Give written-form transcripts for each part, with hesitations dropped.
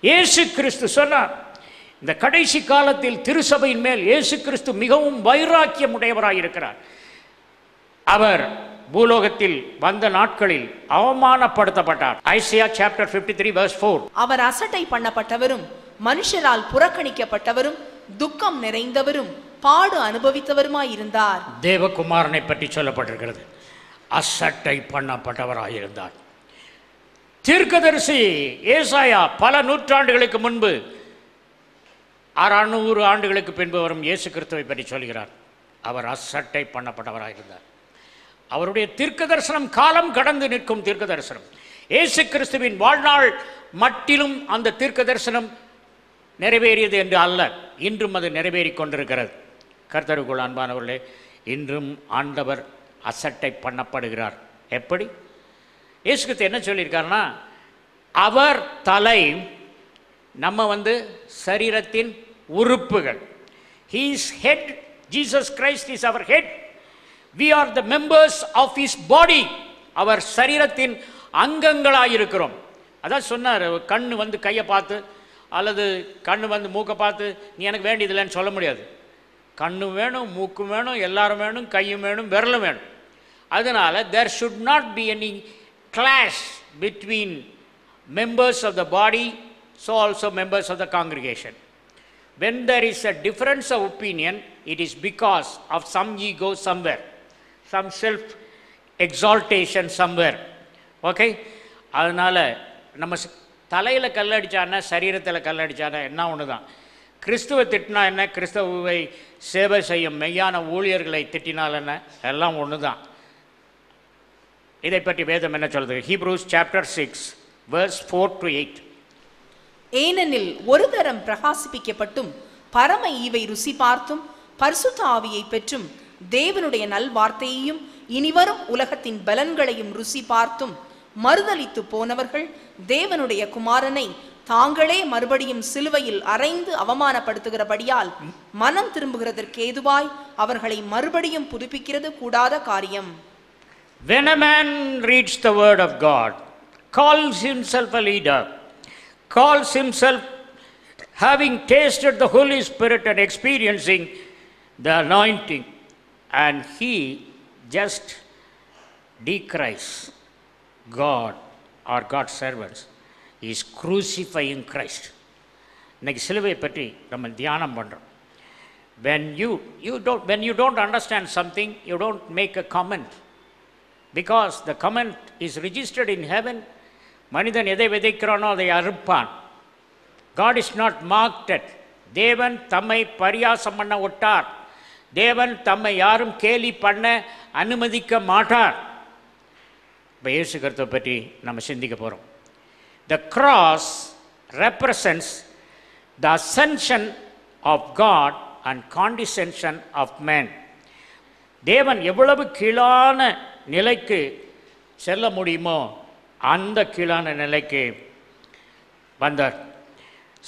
இயேசு கிறிஸ்து சொன்னார், இந்த கடைசி காலத்தில் திருசபையின் மேல் இயேசு கிறிஸ்து மிகவும் வைராக்கியம் உடையவராயிருக்கிறார். அவர் பூலோகத்தில் வந்த நாட்களில் அவமானப்படுத்தப்பட்டார். Isaiah chapter 53 verse 4. அவர் அசட்டை பண்ணப்பட்டவரும் மனுஷரால் புறக்கணிக்கப்பட்டவரும் துக்கம் நிறைந்தவரும் பாடு அனுபவித்தவருமாயிருந்தார். தேவகுமாரனை பற்றி சொல்லப்பட்டிருக்கிறது. அசட்டை பண்ணப்பட்டவராயிருந்தார். தீர்க்கதரிசி ஏசாயா பல நூற்றாண்டுகளுக்கு முன்பு 600 ஆண்டுகளுக்கு பின்பு வரும் இயேசு கிறிஸ்துவை பற்றி சொல்கிறார். அவர் அசட்டை பண்ணப்பட்டவராயிருந்தார். அவருடைய தீர்க்க தரிசனம் காலம் கடந்து நிற்கும் தீர்க்க தரிசனம். இயேசு கிறிஸ்துவின் வாழ்நாள் மட்டிலும் அந்த தீர்க்க தரிசனம் நிறைவேறியது என்று அல்ல, இன்றும் அது நிறைவேறிக் கொண்டிருக்கிறது. கர்த்தருக்குள் அன்பானவர்களே, இன்றும் ஆண்டவர் அசட்டை பண்ணப்படுகிறார். எப்படி? இயேசு கிறிஸ்து என்ன சொல்லியிருக்காருன்னா, அவர் தலை, நம்ம சரீரத்தின் உறுப்புகள். He is head. Jesus Christ is our head. We are the members of his body. அவர் சரீரத்தின் அங்கங்களாயிருக்கிறோம். அதான் சொன்னார், கண்ணு கையை பார்த்து அல்லது கண்ணு மூக்கை பார்த்து நீ எனக்கு வேண்டியதில்லைன்னு சொல்ல முடியாது. கண்ணு வேணும், மூக்கு வேணும், எல்லாரும் வேணும், கையும் வேணும், விரலும் வேணும். அதனால there should not be any clash between members of the body, so also members of the congregation. When there is a difference of opinion, it is because of some ego somewhere, some self exaltation somewhere. Okay? அதனால நம்ம தலையில் கல்லடிச்சானா சரீரத்தில் கல்லடிச்சானா என்ன ஒன்று தான். கிறிஸ்துவை திட்டினா என்ன, கிறிஸ்துவை சேவை செய்யும் மெய்யான ஊழியர்களை திட்டினால் என்ன, எல்லாம் ஒன்று தான். இதை பற்றி வேதம் என்ன சொல்றது? Hebrews chapter 6 verse 4 to 8. ஏனெனில் ஒரு தரம் பிரகாசிப்பிக்கப்பட்டும் பரம ஈவை ருசி பார்த்தும் பரிசுத்த ஆவியை பெற்றும் தேவனுடைய நல்வார்த்தையையும் இனிவரும் உலகத்தின் பலன்களையும் ருசி பார்த்தும் மறுதலித்து போனவர்கள் தேவனுடைய குமாரனை தாங்களே மறுபடியும் சிலுவையில் அறைந்து அவமானப்படுத்துகிறபடியால் மனம் திரும்புகிறதற்கு ஏதுவாய் அவர்களை மறுபடியும் புதுப்பிக்கிறது கூடாத காரியம். When a man reads the word of God, calls himself a leader, calls himself having tasted the Holy Spirit and experiencing the anointing, and he just decries God or God's servants, he is crucifying Christ. இன்னைக்கு சிலுவை பற்றி நம்ம தியானம் பண்ணுறோம். When you don't understand something, you don't make a comment, because the comment is registered in heaven. மனிதன் எதை விதைக்கிறானோ அதை அறுப்பான். God is not mocked at. தேவன் தம்மை பரியாசம் பண்ண ஒட்டார். தேவன் தம்மை யாரும் கேலி பண்ண அனுமதிக்க மாட்டார். இப்போ இயேசு கிறிஸ்துவை பற்றி நம்ம சிந்திக்க போகிறோம். The cross represents the ascension of God and condescension of man. தேவன் எவ்வளவு கீழான நிலைக்கு செல்ல முடியுமோ அந்த கீழான நிலைக்கு வந்தார்.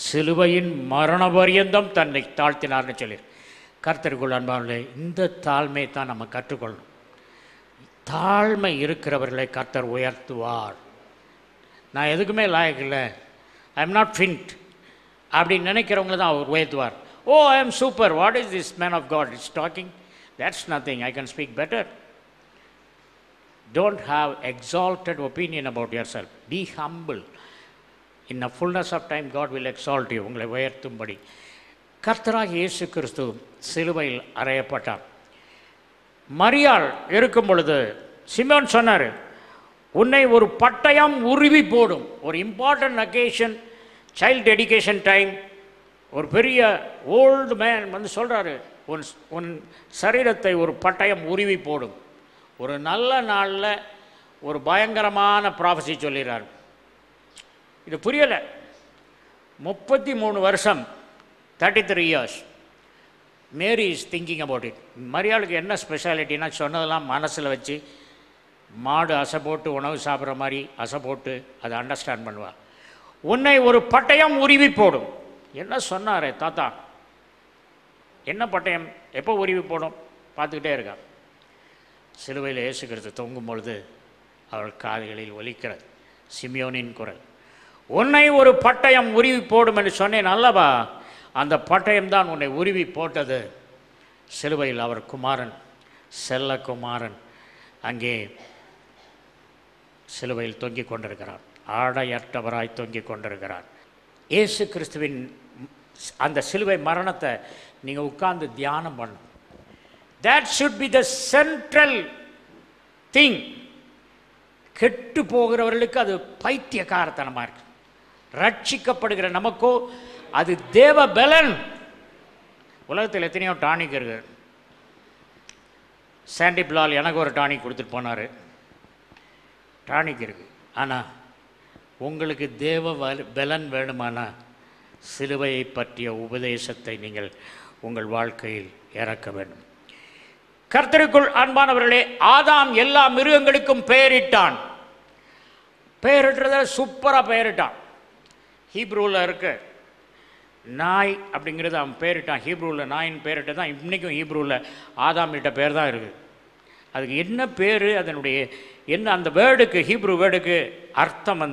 சிலுவையின் மரண பரியந்தம் தன்னை தாழ்த்தினார்னு சொல்லி கர்த்தருக்குள் அன்பார்களே, இந்த தாழ்மை தான் நம்ம கற்றுக்கொள்ளணும். தாழ்மை இருக்கிறவர்களை கர்த்தர் உயர்த்துவார். நான் எதுக்குமே லாயக்கில்லை, ஐ எம் நாட் ஃபிட் அப்படின்னு நினைக்கிறவங்கள தான் அவர் உயர்த்துவார். Oh, I am super, what is this man of God is talking, that's nothing, I can speak better. Don't have exalted opinion about yourself. Be humble. In the fullness of time, God will exalt you. உங்களை உயர்த்தும்படி கர்த்தராகிய இயேசு கிறிஸ்து சிலுவையில் அறையப்பட்டார். மரியாள் இருக்கும் பொழுது Simone சொன்னார், உன்னை ஒரு பட்டயம் உருவி போடும். ஒரு important occasion, child dedication time, ஒரு பெரிய ஓல்டு மேன் சொல்கிறாரு, உன் சரீரத்தை ஒரு பட்டயம் உருவி போடும். ஒரு நல்ல நாளில் ஒரு பயங்கரமான ப்ராஃபஸி சொல்லிடுறார். இது புரியலை. 33 வருஷம், 33 years, Mary is thinking about it. மரியாளுக்கு என்ன ஸ்பெஷாலிட்டினா சொன்னதெல்லாம் மனசில் வச்சு மாடு அசை போட்டு உணவு சாப்பிட்ற மாதிரி அசை போட்டு அதை அண்டர்ஸ்டாண்ட் பண்ணுவாள். உன்னை ஒரு பட்டயம் உருவி போடும். என்ன சொன்னார் தாத்தா? என்ன பட்டயம் எப்போ உருவி போடும்? பார்த்துக்கிட்டே இருக்கான். சிலுவையில் இயேசு கிறிஸ்து தொங்கும் பொழுது அவள் காதுகளில் ஒலிக்கிறது சிமியோனின் குரல், உன்னை ஒரு பட்டயம் உருவி போடும் என்று சொன்னேன் அல்லவா, அந்த பட்டயம் தான் உன்னை உருவி போட்டது. சிலுவையில் அவர் குமாரன், செல்ல குமாரன் அங்கே சிலுவையில் தொங்கிக் கொண்டிருக்கிறார், ஆடையற்றவராய் தொங்கிக் கொண்டிருக்கிறார். இயேசு கிறிஸ்துவின் அந்த சிலுவை மரணத்தை நீங்கள் உட்கார்ந்து தியானம் பண்ணும். That should be the central thing. கெட்டு போகிறவர்களுக்கு அது பைத்தியக்காரத்தனமாக இருக்கு. ரட்சிக்கப்படுகிற நமக்கோ அது தேவ பலன். உலகத்தில் எத்தனையோ டானிக் இருக்குது. சாண்டி பிளால் எனக்கு ஒரு டானிக் கொடுத்துட்டு போனார். டானிக் இருக்குது. ஆனால் உங்களுக்கு தேவ பலன் வேணுமானா சிலுவையை பற்றிய உபதேசத்தை நீங்கள் உங்கள் வாழ்க்கையில் இறக்க வேண்டும். கர்த்தருக்குள் அன்பானவர்களே, ஆதாம் எல்லா மிருகங்களுக்கும் பெயரிட்டான். பெயரிட்டுறத சூப்பராக பெயரிட்டான். ஹீப்ரூவில் இருக்கு நாய் அப்படிங்கிறது அவன் பெயரிட்டான். ஹீப்ரூவில் நாயின் பெயரிட்டு தான் இன்றைக்கும் ஹீப்ரூவில் ஆதாம் இட்ட பேர் தான் இருக்குது. அதுக்கு என்ன பேர், அதனுடைய என்ன, அந்த வேர்டுக்கு, ஹீப்ரூ வேர்டுக்கு அர்த்தம்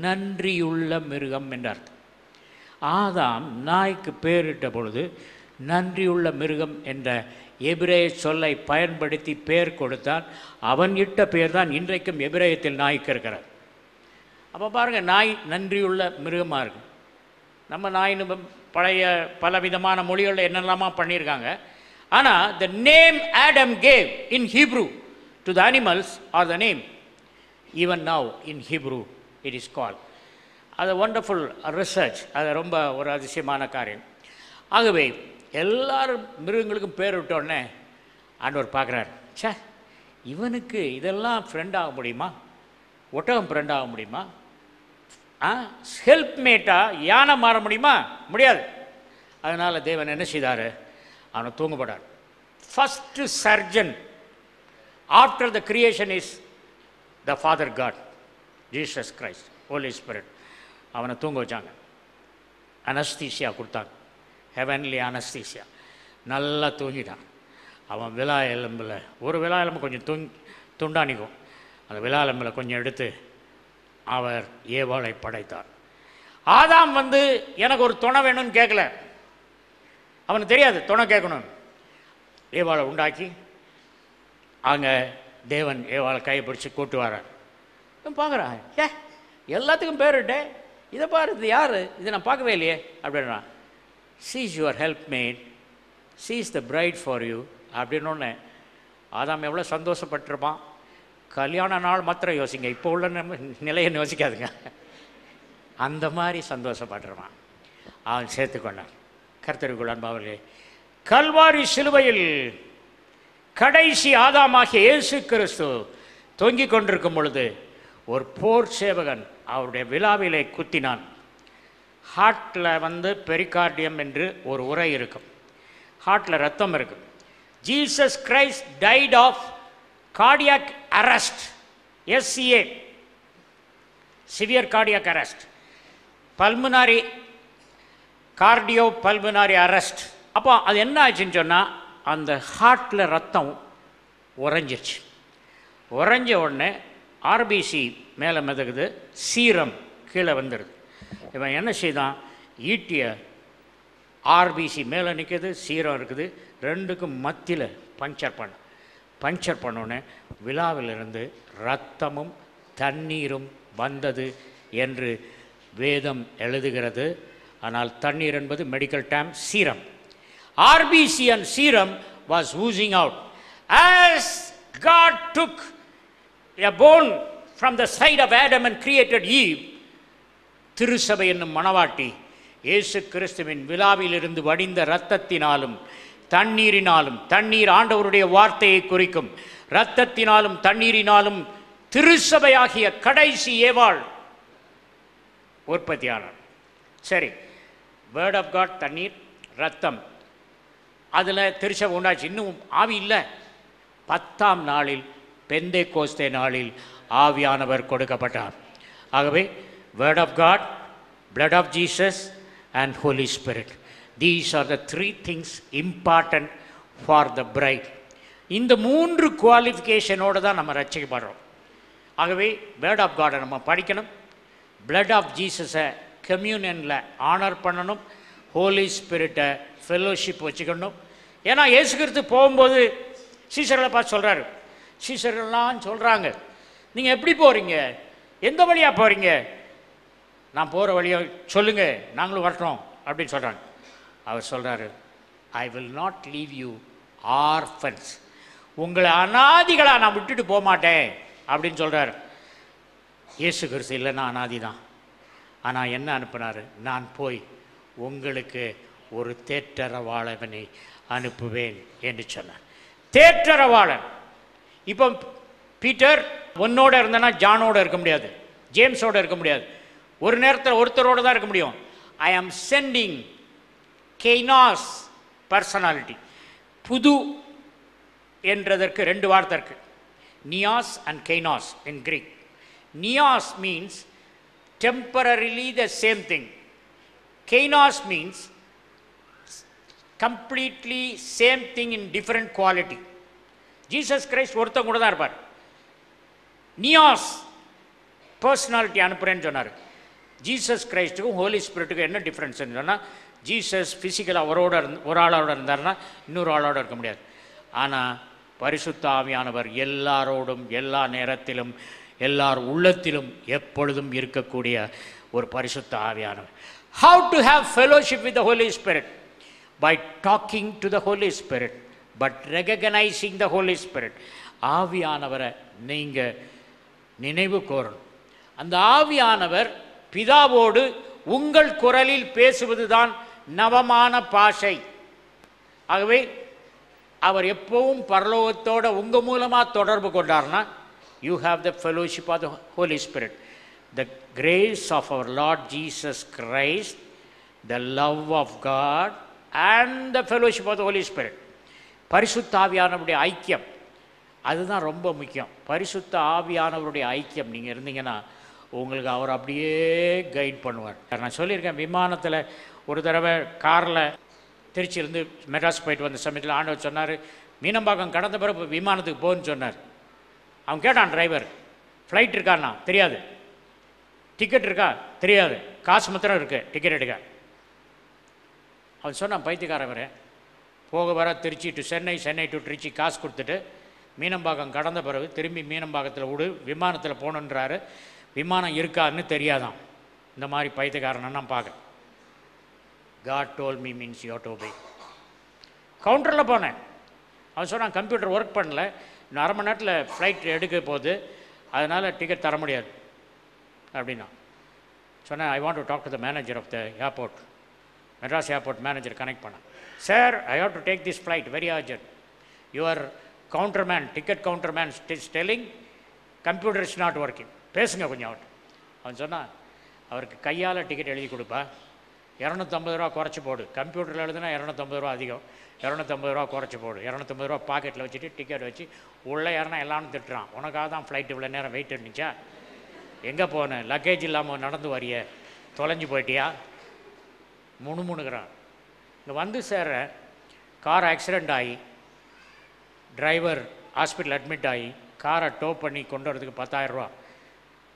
நன்றியுள்ள மிருகம் என்ற அர்த்தம். ஆதாம் நாய்க்கு பேரிட்ட பொழுது நன்றியுள்ள மிருகம் என்ற எபிரேய சொல்லை பயன்படுத்தி பேர் கொடுத்தான். அவன் இட்ட பேர் தான் இன்றைக்கும் எபிரேயத்தில் நாய்க்கு இருக்கிறார். அப்போ பாருங்கள், நாய் நன்றியுள்ள மிருகமாக இருக்கு. நம்ம நாயின்னு பழைய பலவிதமான மொழிகளில் என்னெல்லாமா பண்ணியிருக்காங்க. ஆனால் the name Adam gave in Hebrew to the animals or the name even now in Hebrew it is called. அது ஒண்டர்ஃபுல் ரிசர்ச். அது ரொம்ப ஒரு அதிசயமான காரியம். ஆகவே எல்லாரும் மிருகங்களுக்கும் பேர் விட்டோடனே ஆண்டவர் பார்க்குறாரு, சே இவனுக்கு இதெல்லாம் ஃப்ரெண்ட் ஆக முடியுமா, ஒட்டகம் ஃப்ரெண்ட் ஆக முடியுமா, ஹெல்ப்மேட்டாக யானை மாற முடியுமா, முடியாது. அதனால் தேவன் என்ன செய்தார், அவனை தூங்கப்படார். First surgeon after the creation is the Father God, Jesus Christ, Holy Spirit. அவனை தூங்க வச்சாங்க, அனஸ்தீசியா கொடுத்தாங்க, ஹெவன்லி அனஸ்தீசியா. நல்லா தூங்கிட்டான். அவன் விலா எலும்பில், ஒரு விலா எலும்பு கொஞ்சம் துண்டானிக்கும், அந்த விலா எலும்பில் கொஞ்சம் எடுத்து அவர் ஏவாளை படைத்தார். ஆதாம் எனக்கு ஒரு துணை வேணும்னு கேட்கல, அவனுக்கு தெரியாது துணை கேட்கணும். ஏவாளை உண்டாக்கி அங்கே தேவன் ஏவாளை கையை பிடிச்சி கூட்டு வரார். பார்க்குறான், எல்லாத்துக்கும் பேருட்டே, இதை பாரு, இது யார், இதை நான் பார்க்கவே இல்லையே அப்படின்னா, sees your helpmate, sees the bride for you அப்படின்னு. ஆதாம் எவ்வளோ சந்தோஷப்பட்டிருப்பான். கல்யாண நாள் மாத்திரம் யோசிங்க, இப்போ உள்ள நிலையை யோசிக்காதுங்க. அந்த மாதிரி சந்தோஷப்பட்டிருப்பான். அவன் சேர்த்துக்கொண்டான். கர்த்தருக்குள் அன்பாவர்களே, கல்வாரி சிலுவையில் கடைசி ஆதாமாகிய இயேசு கிறிஸ்து தொங்கிக் கொண்டிருக்கும் பொழுது ஒரு போர் சேவகன் அவருடைய விழாவிலே குத்தினான். ஹார்ட்டில் பெரிகார்டியம் என்று ஒரு உறை இருக்கும், ஹார்ட்டில் ரத்தம் இருக்கும். Jesus Christ died of cardiac arrest, SCA, severe cardiac arrest, pulmonary cardio pulmonary arrest. அப்போ அது என்ன ஆச்சுன்னு சொன்னால், அந்த ஹார்ட்டில் ரத்தம் உறைஞ்சிருச்சு. உறைஞ்ச உடனே RBC மேலே மிதக்குது, சீரம் கீழே வந்துடுது. இவன் என்ன செய்தான், ஈட்டிய RBC மேலே நிற்குது, சீரம் இருக்குது, ரெண்டுக்கும் மத்தியில் பஞ்சர் பண்ணோன்னே விழாவிலிருந்து ரத்தமும் தண்ணீரும் வந்தது என்று வேதம் எழுதுகிறது. ஆனால் தண்ணீர் என்பது medical term, serum. RBC and serum was oozing out. As God took a bone from the side of Adam and created Eve, திருசபை என்னும் மணவாட்டி இயேசு கிறிஸ்துவின் விழாவிலிருந்து வடிந்த இரத்தத்தினாலும் தண்ணீரினாலும், தண்ணீர் ஆண்டவருடைய வார்த்தையை குறிக்கும், இரத்தத்தினாலும் தண்ணீரினாலும் திருசபையாகிய கடைசி ஏவாள் உற்பத்தியானார். சரி, வேர்ட் ஆஃப் காட், தண்ணீர், ரத்தம், அதில் திருச்சபை உண்டாச்சு. இன்னும் ஆவி இல்லை. 10ஆம் நாளில், பெந்தேகோஸ்தே நாளில் ஆவியானவர் கொடுக்கப்பட்டார். ஆகவே word of God, blood of Jesus and holy spirit, these are the 3 things important for the bride. இந்த 3 குவாலிஃபிகேஷனோடு தான் நம்ம ரட்சிக்கப்படுறோம். ஆகவே வேர்ட் ஆஃப் காடை நம்ம படிக்கணும், blood ஆஃப் ஜீசஸை கம்யூனியனில் ஆனர் பண்ணணும், ஹோலி ஸ்பிரிட்டை ஃபெல்லோஷிப் வச்சுக்கணும். ஏன்னா இயேசு கிறிஸ்து போகும்போது சீசர்களை பார்த்து சொல்கிறாரு, சீசர்கள்லாம் சொல்கிறாங்க, நீங்கள் எப்படி போகிறீங்க, எந்த வழியாக போகிறீங்க, நான் போகிற வழியை சொல்லுங்கள், நாங்களும் வரட்டோம் அப்படின்னு சொல்கிறாங்க. அவர் சொல்கிறாரு, ஐ will not leave you orphans, உங்களை அனாதிகளாக நான் விட்டுட்டு போக மாட்டேன் அப்படின்னு சொல்கிறார். இயேசு கிறிஸ்து இல்லைன்னா அனாதி தான், ஆனால் என்ன அனுப்புனார், நான் போய் உங்களுக்கு ஒரு தேற்றரவாளனை அனுப்புவேன் என்று சொன்னார். தேற்றரவாளன். இப்போ பீட்டர் ஒன்னோட இருந்தனா ஜானோட இருக்க முடியாது, ஜேம்ஸோட இருக்க முடியாது, ஒரு நேரத்தில் ஒருத்தரோடு தான் இருக்க முடியும். ஐ ஆம் சென்டிங் கெய்னாஸ் பர்சனாலிட்டி. புது என்றதற்கு ரெண்டு வார்த்தை இருக்கு, நியாஸ் அண்ட் கெய்னாஸ் இன் கிரீக். நியாஸ் means temporarily the same thing. Kainos means completely same thing in different quality. Jesus Christ ஒருத்தன் கூட தான் இருப்பார். நியாஸ் பர்சனாலிட்டி அனுப்புறேன்னு சொன்னார். ஜீசஸ் கிரைஸ்ட்டுக்கும் ஹோலி ஸ்பிரிட்டுக்கும் என்ன டிஃப்ரென்ஸ்ன்னு சொன்னால், ஜீசஸ் ஃபிசிக்கலாக ஒரு ஆளோட இருந்தார்னா இன்னொரு ஆளோட இருக்க முடியாது. ஆனால் பரிசுத்த ஆவியானவர் எல்லாரோடும் எல்லா நேரத்திலும் எல்லார் உள்ளத்திலும் எப்பொழுதும் இருக்கக்கூடிய ஒரு பரிசுத்த ஆவியானவர். How to have fellowship with the Holy Spirit? By talking to the Holy Spirit, but recognizing the Holy Spirit. ஆவியானவரை நீங்கள் நினைவு கூறணும். அந்த ஆவியானவர் பிதாவோடு உங்கள் குரலில் பேசுவதுதான் நவமான பாஷை. ஆகவே அவர் எப்பவும் பரலோகத்தோட உங்கள் மூலமாக தொடர்பு கொண்டார்னா, you have the fellowship of the Holy Spirit. The grace of our Lord Jesus Christ, the love of God and the fellowship of the Holy Spirit. பரிசுத்த ஆவியானவருடைய ஐக்கியம், அதுதான் ரொம்ப முக்கியம். பரிசுத்த ஆவியானவருடைய ஐக்கியம் நீங்கள் இருந்தீங்கன்னா உங்களுக்கு அவர் அப்படியே கைட் பண்ணுவார். நான் சொல்லியிருக்கேன், விமானத்தில் ஒரு தடவை காரில் திருச்சியிலேருந்து மெட்ராஸ் போயிட்டு வந்த சமயத்தில் ஆண்டவர் சொன்னார், மீனம்பாக்கம் கடந்த பிறகு விமானத்துக்கு போன்னு சொன்னார். அவன் கேட்டான், டிரைவர் ஃப்ளைட் இருக்கான்னா, தெரியாது. டிக்கெட் இருக்கா, தெரியாது. காசு மாத்திரம் இருக்குது டிக்கெட் எடுக்க. அவன் சொன்னான், பைத்தியக்காரவரே, போக வர திருச்சி டு சென்னை, சென்னை டு திருச்சி காசு கொடுத்துட்டு மீனம்பாக்கம் கடந்த பிறகு திரும்பி மீனம்பாக்கத்தில் விடு, விமானத்தில் போகணுன்றாரு. விமானம் இருக்கான்னு தெரியாதான். இந்த மாதிரி பைத்தியக்காரனை நான் பார்க்குறேன். God told me means you have to obey. கவுண்டரில் போனேன். அவன் சொன்னான், கம்ப்யூட்டர் ஒர்க் பண்ணல, இன்னும் அரை மணி நேரத்தில் ஃப்ளைட் எடுக்க போகுது, அதனால் டிக்கெட் தர முடியாது அப்படின்னா. சொன்னேன், I want to talk to the manager of the airport. Madras airport manager connect பண்ணேன். Sir, I have to take this flight, very urgent. Your counter man, ticket counter man is telling computer is not working, பேசுங்க கொஞ்சம் அவர்கிட்ட. அவன் சொன்னான், அவருக்கு கையால் ticket எழுதி கொடுப்பா, 250 ரூபா குறைச்சி போடு. கம்ப்யூட்டரில் எழுதுனா 250 ரூபா அதிகம், 250 ரூபா குறைச்சி போடு. 250 ரூபா பாக்கெட்டில் வச்சுட்டு டிக்கெட் வச்சு உள்ளே யாருன்னா எல்லாரும் திட்டுறான், உனக்காக தான் ஃப்ளைட் இவ்வளோ நேரம் வெயிட் இருந்துச்சா, எங்கே போனேன், லக்கேஜ் இல்லாமல் நடந்து வரிய, தொலைஞ்சு போயிட்டியா, முணுமுணுகிறான். இங்கே வந்து சேர கார் ஆக்சிடெண்ட் ஆகி டிரைவர் ஹாஸ்பிட்டல் அட்மிட் ஆகி காரை டோ பண்ணி கொண்டு வரதுக்கு 10,000 ரூபா.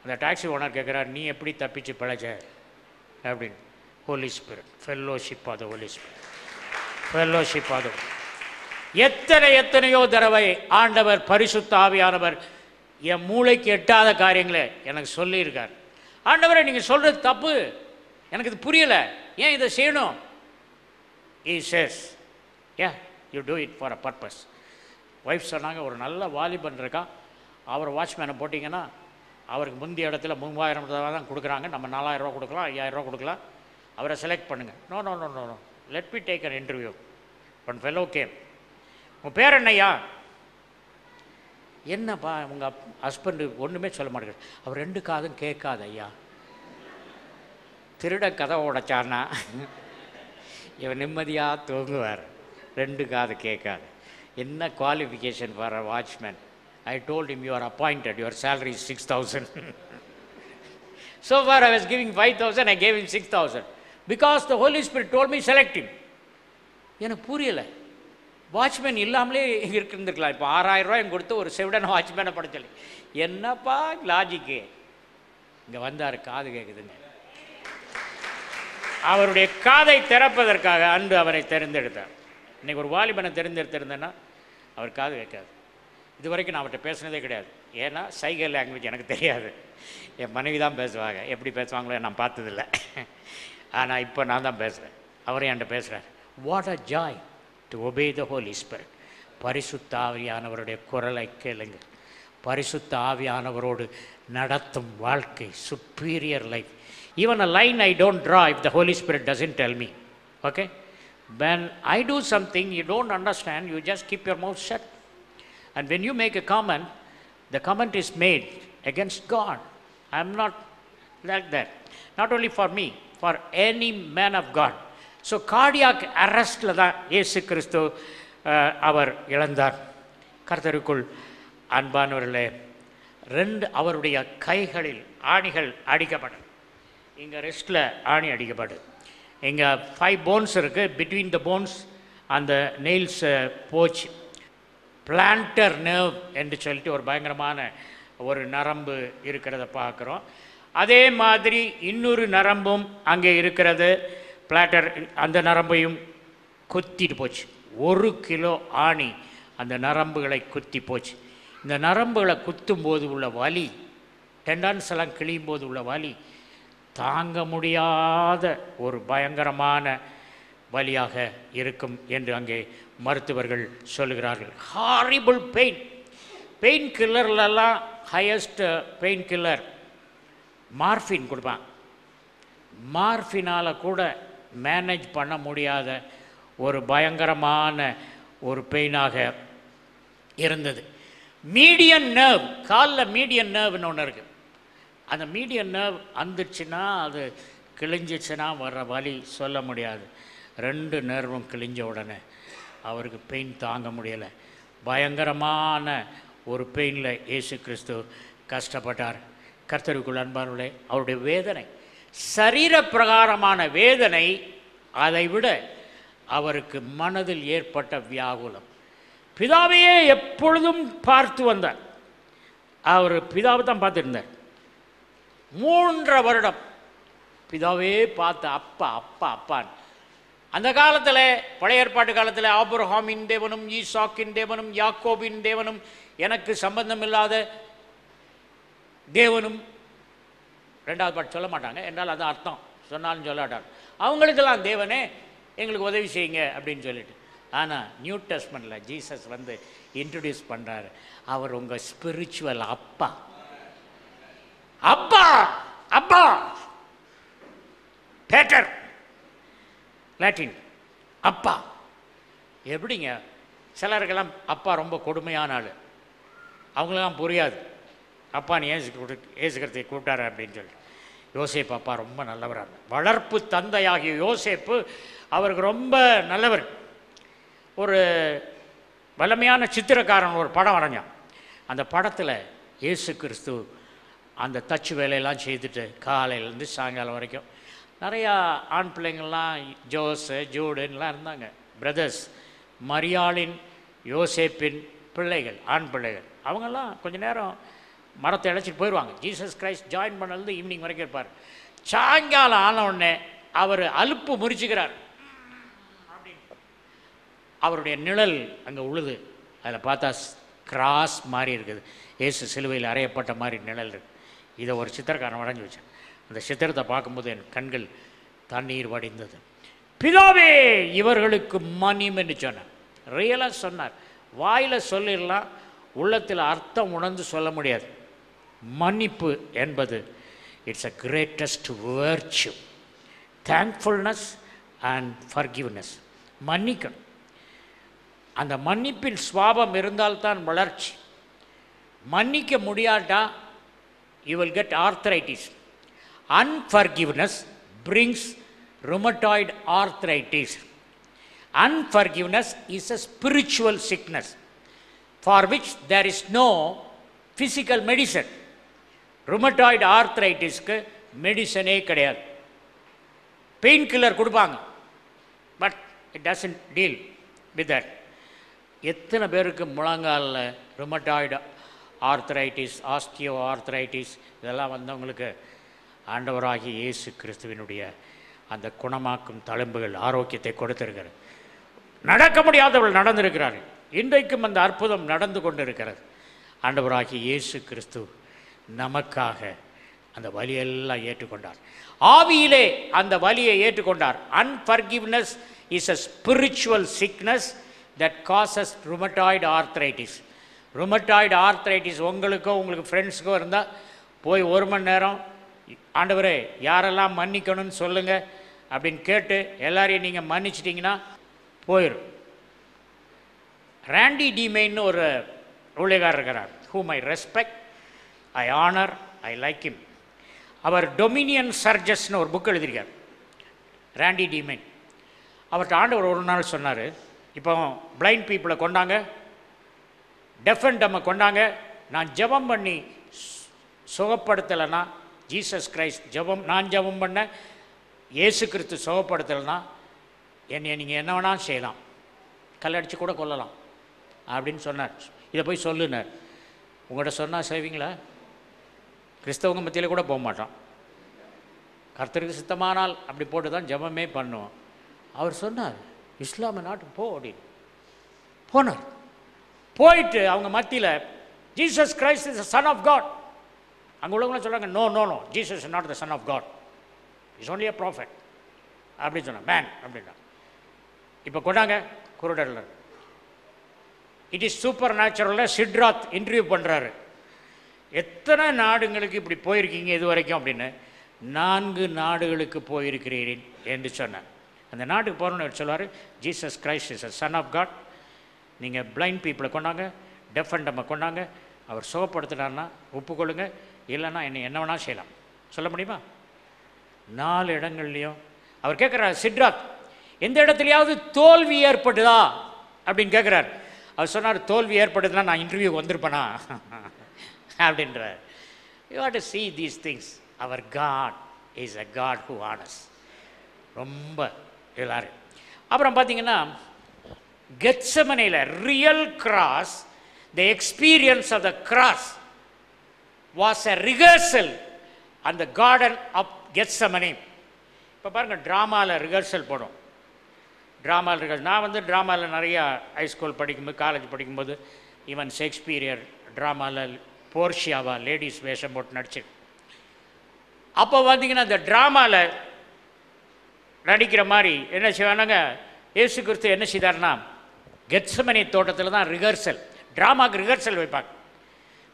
அந்த டாக்ஸி ஓனர் கேட்குறார், நீ எப்படி தப்பிச்சு பிழைச்ச அப்படின்னு. Holy spirit, fellowship of the holy spirit, fellowship of the. எத்தனையோ தடவை ஆண்டவர் பரிசுத்த ஆவியானவர் என் மூளைக்கு எட்டாத காரியங்களை எனக்கு சொல்லியிருக்கார். ஆண்டவரை நீங்கள் சொல்கிறது தப்பு, எனக்கு இது புரியலை, ஏன் இதை செய்யணும்? He says, yeah, you do it for a purpose. Wife சொன்னாங்க, ஒரு நல்ல வாலிபன் இருக்கா, அவர் வாட்ச்மேனை போட்டிங்கன்னா அவருக்கு முந்தைய இடத்துல 3000 ரூபா தான் கொடுக்குறாங்க, நம்ம 4000 ரூபா கொடுக்கலாம், 5000 ரூபா கொடுக்கலாம், அவரை செலக்ட் பண்ணுங்கள். No no no no no, let me take an interview. One fellow came, உங்கள் பேர் என்னையா? என்னப்பா உங்கள் ஹஸ்பண்டு ஒன்றுமே சொல்ல மாட்டேங்குது. அவர் 2 காதும் கேட்காது ஐயா. திருட கதை உடைச்சானா இவன் நிம்மதியாக தூங்குவார், 2 காது கேட்காது. என்ன qualification for a watchman? I told him, you are appointed, your salary is 6,000. So far I was giving 5,000, I gave him 6,000. Because the Holy Spirit told me, select him. எனக்கு புரியலை. வாட்ச்மேன் இல்லாமலே இருந்திருக்கலாம். இப்போ 6,000 ரூபாய் கொடுத்து ஒரு செவிடன் வாட்ச்மேனை படைச்சல. என்னப்பா லாஜிக்கு? இங்கே வந்தார், காது கேட்குதுங்க. அவருடைய காதை திறப்பதற்காக அன்று அவரை தேர்ந்தெடுத்தார். இன்றைக்கி ஒரு வாலிபனை தேர்ந்தெடுத்திருந்தேன்னா அவர் காது கேட்காது. இது வரைக்கும் நான் அவர்கிட்ட பேசுனதே கிடையாது. ஏன்னா சைகை லாங்குவேஜ் எனக்கு தெரியாது. என் மனைவி தான் பேசுவாங்க. எப்படி பேசுவாங்களோ நான் பார்த்ததில்லை. ஆனால் இப்போ நான் தான் பேசுகிறேன். அவரே என்கிட்ட பேசுகிறார். What a joy to obey the holy spirit. பரிசுத்த ஆவியானவருடைய குரலை கேளுங்க. பரிசுத்த ஆவியானவரோடு நடத்தும் வாழ்க்கை, superior life. Even a line I don't draw if the Holy Spirit doesn't tell me. Okay? When I do something you don't understand, you just keep your mouth shut. And when you make a comment, the comment is made against God. I am not like that. Not only for me, for any man of God. So cardiac arrestல தான் இயேசு கிறிஸ்து அவர் இழந்தார். கர்த்தருக்குள் அன்பானவர்களே, அவருடைய கைகளில் ஆணிகள் அடிக்கப்படும். இங்கே ரெஸ்ட்டில் ஆணி அடிக்கப்படும். இங்கே 5 போன்ஸ் இருக்குது. பிட்வீன் த போன்ஸ் அந்த நெயில்ஸ் போச்சு. பிளான்டர் நர்வ் என்று சொல்லிட்டு ஒரு பயங்கரமான ஒரு நரம்பு இருக்கிறத பார்க்குறோம். அதே மாதிரி இன்னொரு நரம்பும் அங்கே இருக்கிறது. பிளாட்டர் அந்த நரம்பையும் குத்திட்டு போச்சு. 1 கிலோ ஆணி அந்த நரம்புகளை குத்தி போச்சு. இந்த நரம்புகளை குத்தும் போது உள்ள வலி, டெண்டான்ஸ் எல்லாம் கிழியும் போது உள்ள வலி தாங்க முடியாத ஒரு பயங்கரமான வலியாக இருக்கும் என்று அங்கே மருத்துவர்கள் சொல்லுகிறார்கள். Horrible pain. பெயின் கில்லர்லலாம் ஹையஸ்ட் பெயின் கில்லர் மார்ஃபின் கொடுப்பான். மார்ஃபினால் கூட மேனேஜ் பண்ண முடியாத ஒரு பயங்கரமான ஒரு பெயினாக இருந்தது. மீடியன் நர்வ், காலில் மீடியன் நர்வ்னு ஒன்று இருக்குது. அந்த மீடியன் நர்வ் வந்துச்சுன்னா, அது கிழிஞ்சிச்சுன்னா வர்ற வலி சொல்ல முடியாது. 2 நர்வும் கிழிஞ்ச உடனே அவருக்கு பெயின் தாங்க முடியலை. பயங்கரமான ஒரு பெயினில் இயேசு கிறிஸ்து கஷ்டப்பட்டார். கர்த்தருக்குள் அன்பானவர்களே, அவருடைய வேதனை சரீர பிரகாரமான வேதனை, அதை விட அவருக்கு மனதில் ஏற்பட்ட வியாகுலம். பிதாவையே எப்பொழுதும் பார்த்து வந்தார். அவர் பிதாவை தான் பார்த்துருந்தார். 3 வருடம் பிதாவே பார்த்து அப்பா அப்பா அப்பான்னு. அந்த காலத்தில், பழைய ஏற்பாட்டு காலத்தில், ஆபிரகாமின் தேவனும் ஈசாக்கின் தேவனும் யாக்கோபின் தேவனும் எனக்கு சம்பந்தம் இல்லாத தேவனும் 2வது பாட்டு சொல்ல மாட்டாங்க. என்றால் அது அர்த்தம், சொன்னாலும் சொல்ல மாட்டாங்க. அவங்களுக்கெல்லாம் தேவனே எங்களுக்கு உதவி செய்யுங்க அப்படின்னு சொல்லிட்டு. ஆனால் நியூ டெஸ்ட்மெண்ட்டில் ஜீசஸ் வந்து இன்ட்ரடியூஸ் பண்ணுறாரு. அவர் உங்கள் ஸ்பிரிச்சுவல் அப்பா. அப்பா அப்பா பேட்டர், லாட்டின் அப்பா. எப்படிங்க? சிலருக்கெல்லாம் அப்பா ரொம்ப கொடுமையான ஆள், அவங்களுக்கெல்லாம் புரியாது. அப்பான்னு ஏசுக்கிறதை கூப்பிட்டாரு அப்படின்னு சொல்லி. யோசேப்பு அப்பா ரொம்ப நல்லவராக, வளர்ப்பு தந்தையாகிய யோசேப்பு அவருக்கு ரொம்ப நல்லவர். ஒரு வலிமையான சித்திரக்காரன் ஒரு படம் வரைஞ்சான். அந்த படத்தில் இயேசு கிறிஸ்து அந்த தச்சு வேலையெல்லாம் செய்துட்டு காலையிலேருந்து சாயங்காலம் வரைக்கும் நிறையா ஆண் பிள்ளைங்கள்லாம் ஜோஸு ஜூடுன்னெலாம் இருந்தாங்க. பிரதர்ஸ், மரியாளின் யோசேப்பின் பிள்ளைகள், ஆண் பிள்ளைகள். அவங்கெல்லாம் கொஞ்சம் நேரம் மரத்தை இழைச்சிட்டு போயிடுவாங்க. ஜீசஸ் கிரைஸ்ட் ஜாயின் பண்ணது ஈவினிங் வரைக்கும் இருப்பார். சாயங்காலம் ஆன உடனே அவர் அலுப்பு முறிச்சுக்கிறார். அவருடைய நிழல் அங்கே உழுது. அதில் பார்த்தா கிராஸ் மாதிரி இருக்குது. இயேசு சிலுவையில் அறையப்பட்ட மாதிரி நிழல் இருக்குது. இதை ஒரு சித்திரக்காரன் வரைஞ்சி வச்சேன். அந்த சித்திரத்தை பார்க்கும்போது என் கண்கள் தண்ணீர் வடிந்தது. பிதாவே இவர்களுக்கு மன்னியும் என்று சொன்னார். ரியலாக சொன்னார். வாயில் சொல்லிடலாம், உள்ளத்தில் அர்த்தம் உணர்ந்து சொல்ல முடியாது. மன்னிப்பு என்பது it's a greatest வேர்ச்சு. Thankfulness and forgiveness. மன்னிக்கணும். அந்த மன்னிப்பின் சுவாபம் இருந்தால்தான் வளர்ச்சி. மன்னிக்க முடியாட்டா you will get arthritis. Unforgiveness brings rheumatoid arthritis. Unforgiveness is a spiritual sickness for which there is no physical medicine. rheumatoid arthritisக்கு மெடிசனே கிடையாது. பெயின் கில்லர் கொடுப்பாங்க, but it doesn't deal with that. எத்தனை பேருக்கு முழங்காலில் ருமட்டாய்டு ஆர்த்ரைட்டிஸ், ஆஸ்டியோ ஆர்த்ரைட்டிஸ் இதெல்லாம் வந்தவங்களுக்கு ஆண்டவராகிய இயேசு கிறிஸ்துவினுடைய அந்த குணமாக்கும் தழும்புகள் ஆரோக்கியத்தை கொடுத்திருக்கிறது. நடக்க முடியாதவர்கள் நடந்திருக்கிறார்கள். இன்றைக்கும் அந்த அற்புதம் நடந்து கொண்டு இருக்கிறது. ஆண்டவராகிய இயேசு கிறிஸ்து நமக்காக அந்த வலியெல்லாம் ஏற்றுக்கொண்டார். ஆவியிலே அந்த வலியை ஏற்றுக்கொண்டார். Unforgiveness is a spiritual sickness that causes rheumatoid arthritis. rheumatoid arthritis உங்களுக்கு ஃப்ரெண்ட்ஸுக்கோ இருந்தால் போய் 1 மணி நேரம் ஆண்டவரே யாரெல்லாம் மன்னிக்கணும்னு சொல்லுங்கள் அப்படின்னு கேட்டு எல்லாரையும் நீங்கள் மன்னிச்சிட்டிங்கன்னா போயிடும். ராண்டி டிமெயின்னு ஒரு ஊழியக்காரர் இருக்கிறார், whom I respect, I honor, I like him. அவர் டொமினியன் சர்ஜஸ்ன்னு ஒரு புக் எழுதியிருக்கார், ராண்டி டிமெயின். அவர்கிட்ட ஆண்டவர் ஒரு நாள் சொன்னார், இப்போ பிளைண்ட் பீப்புளை கொண்டாங்க, டெஃப் அண்ட் டம்மை கொண்டாங்க, நான் ஜெபம் பண்ணி சுகப்படுத்தலைன்னா, ஜீசஸ் கிரைஸ்ட் நான் ஜெபம் பண்ண இயேசு கிறிஸ்து சுகப்படுத்தலைன்னா என்னை நீங்கள் என்ன வேணாலும் செய்யலாம், கல்லடிச்சு கூட கொல்லலாம் அப்படின்னு சொன்னார். இதை போய் சொல்லுனார். உங்கள்கிட்ட சொன்னால் செய்வீங்களா? கிறிஸ்தவங்க மத்தியில் கூட போக மாட்டான். கர்த்தருக்கு சித்தமானால் அப்படி போட்டு தான் ஜெபமே பண்ணுவோம். அவர் சொன்னார், இஸ்லாமை நாட்டுக்கு போ அப்படின்னு போனார். போயிட்டு அவங்க மத்தியில் Jesus Christ is the son of God. அங்கே உள்ளவங்களாம் சொல்கிறாங்க, no no no, Jesus is not the son of God, is only a prophet அப்படின்னு சொன்னான். மேன் அப்படின்னா இப்போ கொண்டாங்க குருடரில். இட் இஸ் சூப்பர் நேச்சுரலில் சிட்ராத் இன்டர்வியூ பண்ணுறாரு. எத்தனை நாடுகளுக்கு இப்படி போயிருக்கீங்க இது வரைக்கும் அப்படின்னு. 4 நாடுகளுக்கு போயிருக்கிறீர்கள் என்று சொன்னார். அந்த நாட்டுக்கு போகிறோன்னு சொல்லுவார், Jesus Christ is a son of God. நீங்கள் பிளைண்ட் பீப்புளை கொண்டாங்க, டெஃப் அண்ட் டம்மை கொண்டாங்க, அவர் சுகப்படுத்தினார்னா ஒப்புக்கொள்ளுங்க, இல்லைன்னா என்ன வேணால் செய்யலாம். சொல்ல முடியுமா? 4 இடங்கள்லையும் அவர் கேட்குறார், சிட்ராத் எந்த இடத்துலையாவது தோல்வி ஏற்பட்டுதா அப்படின்னு கேட்குறார். அவர் சொன்னார், தோல்வி ஏற்படுதுன்னா நான் இன்டர்வியூக்கு வந்திருப்பேனா அப்படின்றார். You have to see these things. அவர் God is a God who honors. ரொம்ப எல்லாரும். அப்புறம் பார்த்தீங்கன்னா கெத்செமனேல real cross, the experience of the cross was a rehearsal அந்த கார்டன் ஆஃப் கெத்செமனே. இப்போ பாருங்கள், ட்ராமாவில் ரிஹர்சல் போடும். ட்ராமாவில் ரிஹர்சல் நான் ட்ராமாவில் நிறையா ஹைஸ்கூல் படிக்கும்போது, காலேஜ் படிக்கும்போது, ஈவன் ஷேக்ஸ்பியர் ட்ராமாவில் போர்ஷியாவா லேடிஸ் வேஷம் போட்டு நடிச்சு. அப்போ பார்த்தீங்கன்னா அந்த ட்ராமாவில் நடிக்கிற மாதிரி என்ன செய்வானாங்க, இயேசு கிறிஸ்து என்ன செய்தார்னா கெத்செமனே தோட்டத்தில் தான் ரிஹர்சல், ட்ராமாவுக்கு ரிஹர்சல் வைப்பாங்க.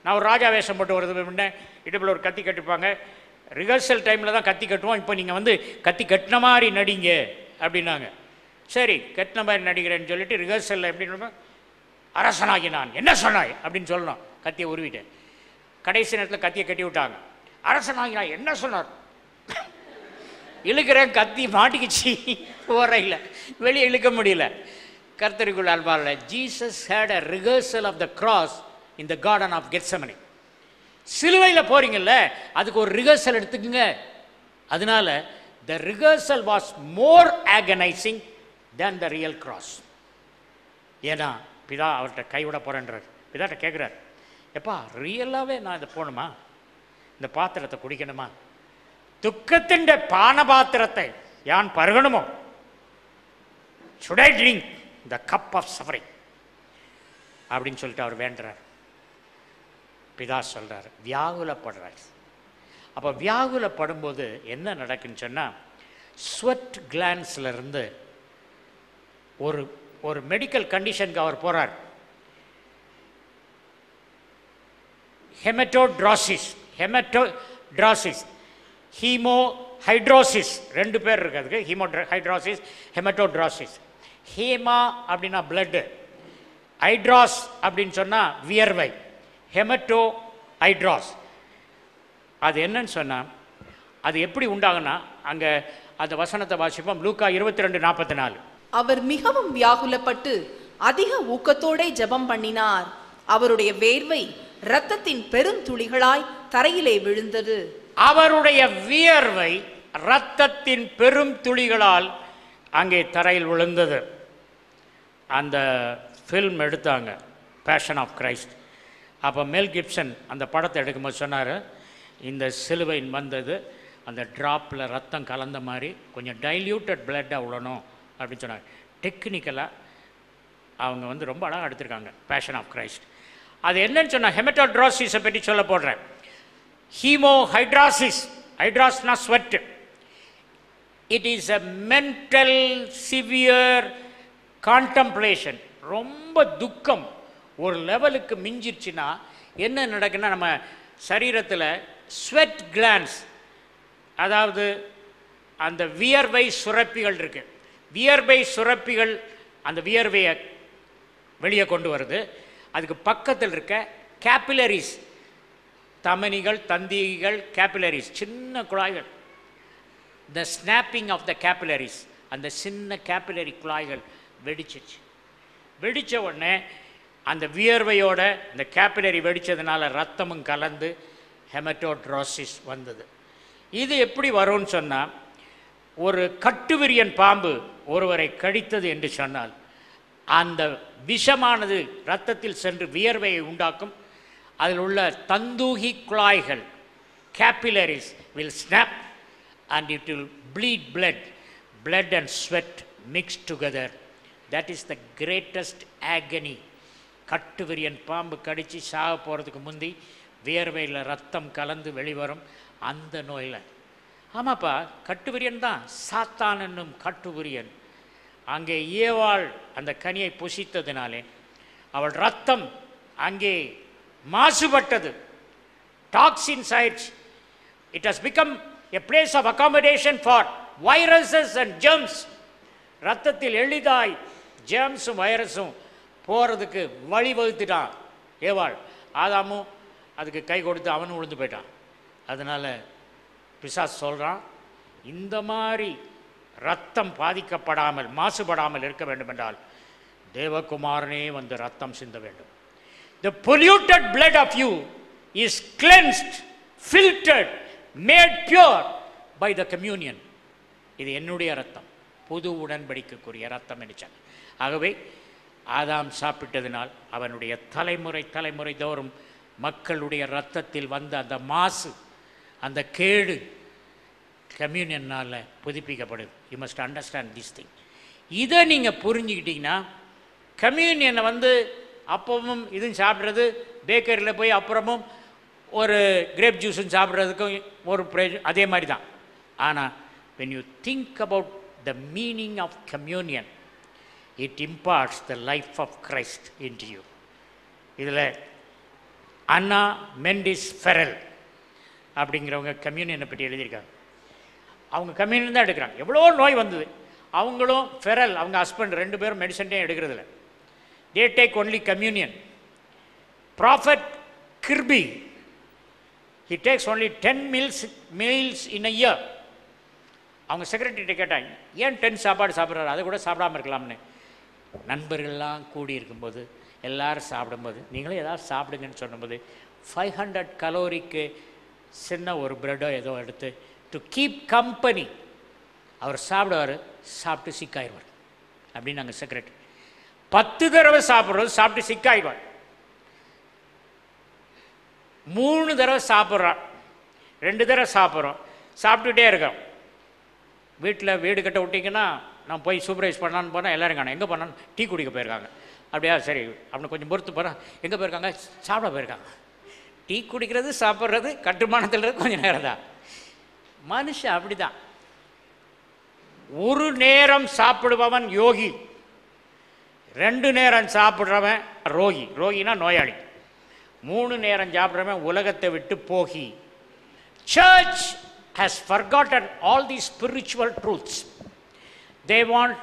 நான் ஒரு ராஜா வேஷம் போட்டு வருது முன்னே இடுப்பில் ஒரு கத்தி கட்டிப்பாங்க. ரிஹர்சல் டைமில் தான் கத்தி கட்டுவோம். இப்போ நீங்கள் கத்தி கட்டின மாதிரி நடிங்க அப்படின்னாங்க. சரி, கட்டின மாதிரி நடிக்கிறேன்னு சொல்லிட்டு ரிஹர்சலில் எப்படின்னு, அரசனாகி நான் என்ன சொன்னாய் அப்படின்னு சொல்லணும். கத்தியை உருவிட்டேன். கடைசி நேரத்தில் கத்தியை கட்டி விட்டாங்க. அரசனாகி நான் என்ன சொன்னார், இழுக்கிறேன், கத்தி மாட்டிக்கிச்சு, ஓரையில் வெளியே இழுக்க முடியல. கர்த்தருக்குள் அன்பார்ந்த, Jesus had a rehearsal of the cross in the garden of Gethsemane. சிலுவையில் போகிறீங்கல்ல, அதுக்கு ஒரு ரிஹர்சல் எடுத்துக்குங்க. அதனால the rehearsal was more agonising than the real cross. ஏன்னா பிதா அவர்கிட்ட கைவிட போகிறேன்றார். பிதாட்ட கேட்குறார், எப்பா ரியலாகவே நான் இதை போகணுமா, இந்த பாத்திரத்தை குடிக்கணுமா, துக்கத்தின் பானபாத்திரத்தை யான் பருகணுமோ, should I drink the cup of suffering அப்படின்னு சொல்லிட்டு அவர் வேண்டுறார். பிதா சொல்கிறார், வியாகுலப்படுறார். அப்போ வியாகுலப்படும்போது என்ன நடக்குன்னு சொன்னால், ஸ்வெட் கிளான்ஸ்லேருந்து ஒரு மெடிக்கல் கண்டிஷனுக்கு அவர் போகிறார். ஹெமட்டோட்ராசிஸ், ஹீமோஹைட்ரோசிஸ், 2 பேர் இருக்குது அதுக்கு. ஹீமோஹைட்ரோசிஸ், ஹெமட்டோட்ராசிஸ். ஹீமா அப்படின்னா பிளட்டு, ஹைட்ராஸ் அப்படின்னு சொன்னால் வியர்வை, ஹெமட்டோ ஹைட்ராஸ். அது என்னன்னு சொன்னால், அது எப்படி உண்டாகுன்னா, அங்கே அந்த வசனத்தை வாசிப்போம், லூக்கா 22:44. அவர் மிகவும் வியாகுலப்பட்டு அதிக ஊக்கத்தோட ஜெபம் பண்ணினார். அவருடைய வேர்வை இரத்தத்தின் பெருந்துளிகளாய் தரையிலே விழுந்தது. அவருடைய வியர்வை இரத்தத்தின் பெரும் துளிகளால் அங்கே தரையில் விழுந்தது. அந்த ஃபில்ம் எடுத்தாங்க, பேஷன் ஆஃப் கிரைஸ்ட். அப்போ மெல் கிப்சன் அந்த படத்தை எடுக்கும்போது சொன்னார், இந்த சிலுவை வந்தது அந்த ட்ராப்பில் ரத்தம் கலந்த மாதிரி கொஞ்சம் டைல்யூட்டட் பிளட்டாக விடணும் அப்படின்னு சொன்னாங்க. டெக்னிக்கலாக அவங்க வந்து ரொம்ப அழகாக எடுத்திருக்காங்க பேஷன் ஆஃப் கிரைஸ்ட். அது என்னன்னு சொன்னால் ஹெமட்டோட்ராசிஸை பற்றி சொல்ல போடுறேன். ஹீமோஹைட்ராசிஸ், ஹைட்ராஸ்னா sweat. It is a mental severe contemplation. ரொம்ப துக்கம் ஒரு லெவலுக்கு மிஞ்சிருச்சுன்னா என்ன நடக்குன்னா நம்ம சரீரத்தில் ஸ்வெட் கிளான்ஸ், அதாவது அந்த வியர்வை சுரப்பிகள் இருக்குது. வியர்வை சுரப்பிகள் அந்த வியர்வையை வெளியே கொண்டு வருது. அதுக்கு பக்கத்தில் இருக்க கேபிலரிஸ், தமனிகள், தந்திகள், கேபிலரிஸ், சின்ன குழாய்கள், த ஸ்னாப்பிங் ஆஃப் த கேபிலரிஸ், அந்த சின்ன கேபிலரி குழாய்கள் வெடிச்சிச்சு. வெடித்த உடனே அந்த வியர்வையோட இந்த கேபிலரி வெடித்ததுனால ரத்தமும் கலந்து ஹெமட்டோட்ராசிஸ் வந்தது. இது எப்படி வரும்னு சொன்னால், ஒரு கட்டுவிரியன் பாம்பு ஒருவரை கடித்தது என்று சொன்னால் அந்த விஷமானது இரத்தத்தில் சென்று வியர்வையை உண்டாக்கும். அதில் உள்ள தந்தூகி குழாய்கள், capillaries will snap and it will bleed blood. Blood and sweat mixed together. That is the greatest agony. கட்டுவிரியன் பாம்பு கடித்து சாக போகிறதுக்கு முந்தி வியர்வையில் ரத்தம் கலந்து வெளிவரும் அந்த நோயில். ஆமாப்பா, கட்டுவிரியன் தான், சாத்தான் என்னும் கட்டுவிரியன். அங்கே ஏவாள் அந்த கனியை புசித்ததினாலே அவள் ரத்தம் அங்கே மாசுபட்டது. டாக்ஸின்ஸ் ஆயிடுச்சு. It has become a place of accommodation for viruses and germs. ரத்தத்தில் எளிதாய் ஜெர்ம்ஸும் வைரஸும் போகிறதுக்கு வழி வகுத்துட்டான் ஏவாள். ஆதாமும் அதுக்கு கை கொடுத்து அவனும் விழுந்து போயிட்டான். அதனால் பிசாசு சொல்கிறான், இந்த மாதிரி ரத்தம் பாதிக்கப்படாமல் மாசுபடாமல் இருக்க வேண்டும் என்றால் தேவகுமாரனே வந்து ரத்தம் சிந்த வேண்டும். The polluted blood of you is cleansed, filtered, made pure by the communion. இது என்னுடைய ரத்தம், புது உடன்படிக்கைக்குரிய ரத்தம் என்றான். ஆகவே ஆதாம் சாப்பிட்டதினால் அவனுடைய தலைமுறை தோறும் மக்களுடைய இரத்தத்தில் வந்த அந்த மாசு, அந்த கேடு கம்யூனியனால் புதுப்பிக்கப்படுது. You must understand this thing. இதை நீங்கள் புரிஞ்சுக்கிட்டீங்கன்னா கம்யூனியனை வந்து அப்பவும் இதுவும் சாப்பிட்றது, பேக்கரியில் போய் அப்புறமும் ஒரு கிரேப் ஜூஸும் சாப்பிட்றதுக்கும் ஒரு அதே மாதிரி தான். ஆனால் when you think about the meaning of communion, it imparts the life of Christ into you. இதில் அண்ணா மெண்டிஸ் ஃபெரல் அப்படிங்கிறவங்க கம்யூனியனை பற்றி எழுதியிருக்காங்க. அவங்க கம்யூனியன் தான் எடுக்கிறாங்க. எவ்வளோ நோய் வந்தது, அவங்களும் ஃபெரல் அவங்க ஹஸ்பண்ட் ரெண்டு பேரும் மெடிசன்டே எடுக்கிறதில்ல. they take only communion. Prophet Kirby, he takes only 10 meals in a year. அவங்க செக்ரட்டரிட்ட கேட்டாங்க, ஏன் 10 சாப்பாடு சாப்பிட்றாரு, அதை கூட சாப்பிடாமல் இருக்கலாம்னு. நண்பர்கள்லாம் கூடி இருக்கும்போது எல்லோரும் சாப்பிடும்போது நீங்களே ஏதாவது சாப்பிடுங்கன்னு சொன்னபோது 500 கலோரிக்கு சின்ன ஒரு ப்ரெட்டோ ஏதோ எடுத்து டு கீப் கம்பெனி அவர் சாப்பிடுவார். சாப்பிட்டு சிக்காயிடுவார் அப்படின்னு நாங்கள் செக்ரட்டரி 10 தடவை சாப்பிட்றது, சாப்பிட்டு சிக்காயிடுவார். 3 தடவை சாப்பிட்றான், 2 தடவை சாப்பிட்றோம், சாப்பிட்டுட்டே இருக்கோம். வீட்டில் வீடு கட்ட விட்டிங்கன்னா நான் போய் சூப்பர்வைஸ் பண்ணான்னு போனால் எல்லோரும் காணும். எங்கே பண்ணான்னு டீ குடிக்க போயிருக்காங்க. அப்படியா, சரி அப்படின்னு கொஞ்சம் பொறுத்து போகிறேன். எங்கே போயிருக்காங்க, சாப்பிட போயிருக்காங்க. டீ குடிக்கிறது சாப்பிட்றது கட்டுமானத்தில் கொஞ்சம் நேரம் தான். மனுஷன் அப்படி தான். ஒரு நேரம் சாப்பிடுபவன் யோகி, 2 நேரம் சாப்பிட்றவன் ரோகி. ரோகினா நோயாளி. 3 நேரம் சாப்பிட்றவன் உலகத்தை விட்டு போகி. Church has forgotten all these spiritual truths. They want